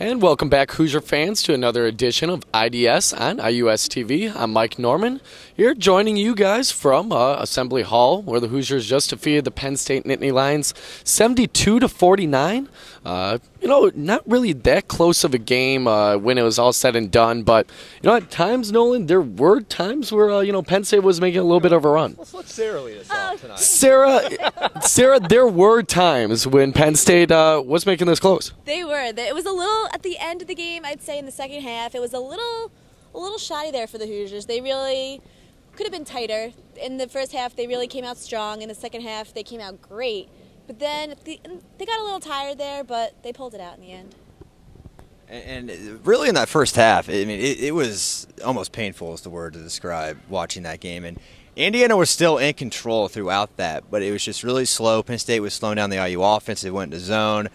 And welcome back, Hoosier fans, to another edition of IDS on IUSTV. I'm Mike Norman, here joining you guys from Assembly Hall, where the Hoosiers just defeated the Penn State Nittany Lions 72-49. Not really that close of a game when it was all said and done, but at times, Nolan, there were times where Penn State was making a little bit of a run. Let's let Sarah lead us off tonight. Sarah, there were times when Penn State was making this close. They were. It was a little at the end of the game. I'd say in the second half, it was a little shoddy there for the Hoosiers. They really could have been tighter. In the first half, they really came out strong. In the second half, they came out great. But then they got a little tired there, but they pulled it out in the end. And really in that first half, I mean, it was almost painful is the word to describe watching that game. And Indiana was still in control throughout that, but it was just really slow. Penn State was slowing down the IU offense. They went into zone.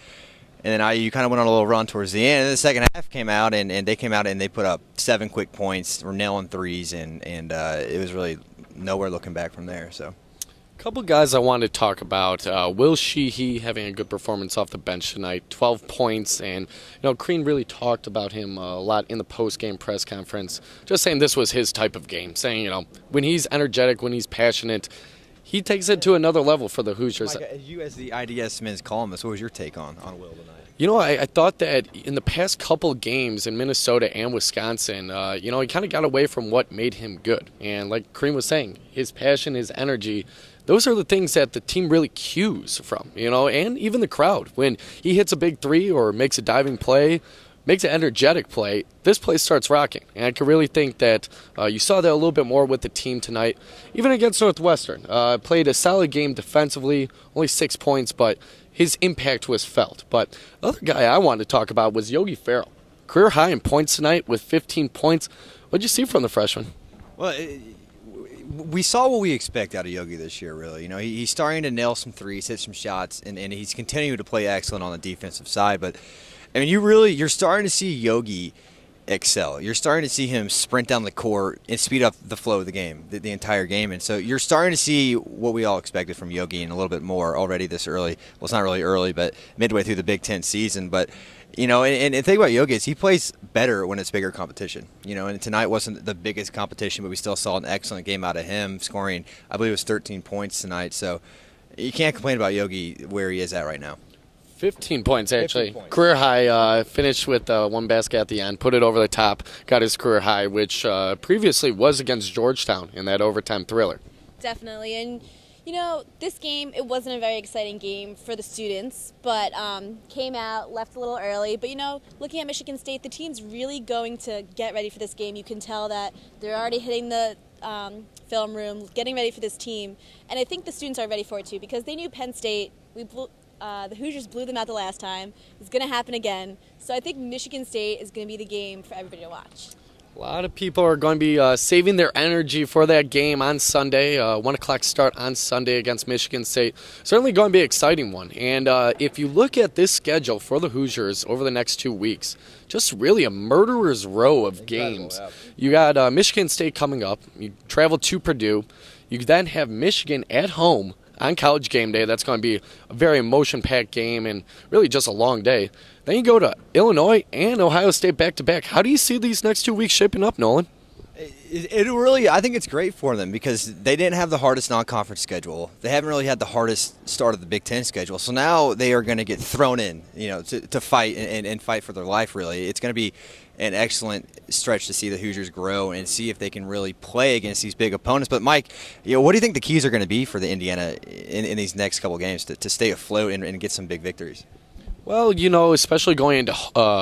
And then IU kind of went on a little run towards the end. And the second half came out, and they came out and they put up 7 quick points, were nailing threes, and it was really nowhere looking back from there. So, a couple guys I wanted to talk about. Will Sheehy having a good performance off the bench tonight, 12 points, and Crean really talked about him a lot in the post-game press conference, just saying this was his type of game, saying when he's energetic, when he's passionate, he takes it to another level for the Hoosiers. Mike, you as the IDS men's columnist, what was your take on Will tonight? I thought that in the past couple games in Minnesota and Wisconsin, he kind of got away from what made him good. And like Kareem was saying, his passion, his energy, those are the things that the team really cues from, and even the crowd. When he hits a big three or makes a diving play, makes an energetic play, this place starts rocking. And I can really think that you saw that a little bit more with the team tonight, even against Northwestern. Played a solid game defensively, only 6 points, but his impact was felt. But the other guy I wanted to talk about was Yogi Ferrell. Career high in points tonight with 15 points. What did you see from the freshman? Well, we saw what we expect out of Yogi this year, really. He's starting to nail some threes, hit some shots, and he's continuing to play excellent on the defensive side. But I mean, you're starting to see Yogi excel. You're starting to see him sprint down the court and speed up the flow of the game, the entire game. And so you're starting to see what we all expected from Yogi and a little bit more already this early. Well, it's not really early, but midway through the Big Ten season. But, and the thing about Yogi is he plays better when it's bigger competition. And tonight wasn't the biggest competition, but we still saw an excellent game out of him, scoring, I believe it was 13 points tonight. So you can't complain about Yogi where he is at right now. 15 points, actually. 15 points. Career high, finished with one basket at the end, put it over the top, got his career high, which previously was against Georgetown in that overtime thriller. Definitely. And, this game, it wasn't a very exciting game for the students, but came out, left a little early. But, looking at Michigan State, the team's really going to get ready for this game. You can tell that they're already hitting the film room, getting ready for this team. And I think the students are ready for it, too, because they knew Penn State, the Hoosiers blew them out the last time. It's going to happen again. So I think Michigan State is going to be the game for everybody to watch. A lot of people are going to be saving their energy for that game on Sunday. 1 o'clock start on Sunday against Michigan State. Certainly going to be an exciting one. And if you look at this schedule for the Hoosiers over the next 2 weeks, just really a murderer's row of games. You got Michigan State coming up. You travel to Purdue. You then have Michigan at home on College game day. That's going to be a very emotion-packed game and really just a long day. Then you go to Illinois and Ohio State back-to-back. How do you see these next 2 weeks shaping up, Nolan? I think it's great for them because they didn't have the hardest non-conference schedule. They haven't really had the hardest start of the Big Ten schedule. So now they are going to get thrown in, to fight and fight for their life, really. It's going to be an excellent stretch to see the Hoosiers grow and see if they can really play against these big opponents. But, Mike, what do you think the keys are going to be for the Indiana in these next couple games to stay afloat and get some big victories? Well, especially going into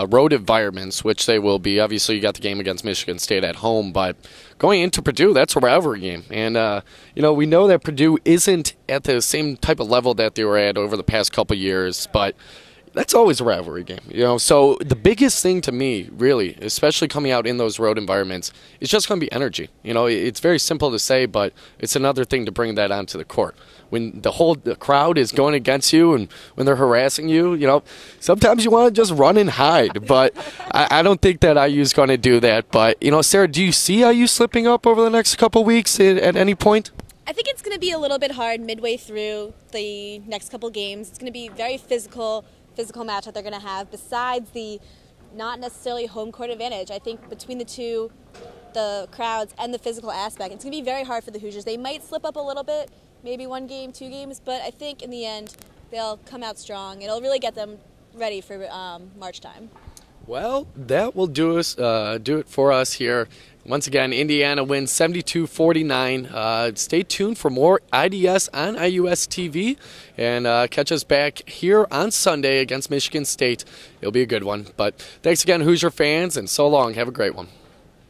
road environments, which they will be. Obviously, you got the game against Michigan State at home, but going into Purdue, that's a rivalry game. And, we know that Purdue isn't at the same type of level that they were at over the past couple years, but that's always a rivalry game, So the biggest thing to me, really, especially coming out in those road environments, is just going to be energy. It's very simple to say, but it's another thing to bring that onto the court. When the crowd is going against you and when they're harassing you, sometimes you want to just run and hide. But I don't think that IU is going to do that. But, Sarah, do you see IU slipping up over the next couple weeks at any point? I think it's going to be a little bit hard midway through the next couple games. It's going to be very physical matchup they're going to have. Besides the not necessarily home court advantage. I think between the two, the crowds and the physical aspect, it's going to be very hard for the Hoosiers. They might slip up a little bit, maybe 1 game, 2 games, but I think in the end they'll come out strong. It'll really get them ready for March time. Well, that will do it for us here. Once again, Indiana wins 72-49. Stay tuned for more IDS on IUSTV, and catch us back here on Sunday against Michigan State. It'll be a good one. But thanks again, Hoosier fans, and so long. Have a great one.